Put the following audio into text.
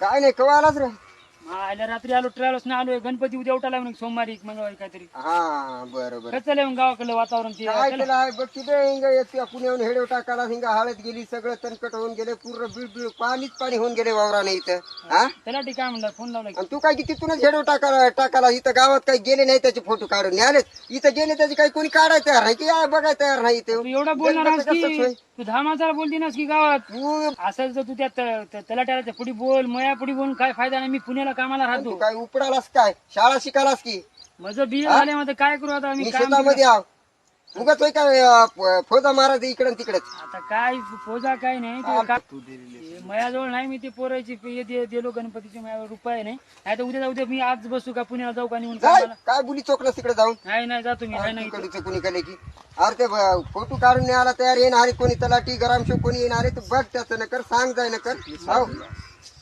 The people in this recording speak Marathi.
काय नाही कवा आलाच रे? आल्या रात्री आलो ट्रॅव्हल्स ना आलोय. गणपती उद्या उठाला म्हणे सोमवारी मंगळवारी काहीतरी. हा बरोबर. कसं चाललंय मग गावाकडलं वातावरण ते? काय केलं आहे बघ तिथे हिंग येते पुण्याहून हेडव टाकायला हिंग हळद गेली सगळं तणकट होऊन गेले पूर्ण बीड पाणीच पाणी होऊन गेले वावराने इथं. हा त्याला काय म्हणलं फोन लावला की? आणि तू काय की तिथूनच हेडव टाकायला इथं गावात काही गेले नाही त्याचे फोटो काढून आले इथं गेले त्याचे काही कोणी काढायला तयार नाही की या बघायला तयार नाही इथे. तू एवढा बोलणार आहेस की तू 10 माणसाला बोलती नास की गावात तू असेल तर तू त्या तलाट्याच्या पुढे बोल मया पुढे बोलून काय फायदा नाही. मी पुण्याला कामाला तू राहतो. काय उपडालास काय शाळा शिकायलास की माझं बी झाले मध्ये काय करू आता मी मी काम शेतामध्ये आव उगाच होय काय फौजा मारायचं इकडं तिकडच. आता काय पोजा काय नाही मयाजवळ नाही. मी ते पोरायची दिलो गणपतीची माझ्यावर रुपये नाही तर उद्या उद्या मी आज बसू का पुण्याला जाऊ का निघून कामाला? काय बुली चोकलं तिकडे जाऊन नाही जातो मी नाही तिकडचं कोणी केले की अरे ते फोटो काढून न्यायला तयार येणार कोणी तलाठी गरामशो कोणी येणार तू बघ त्याचं न कर सांग जाय न कर.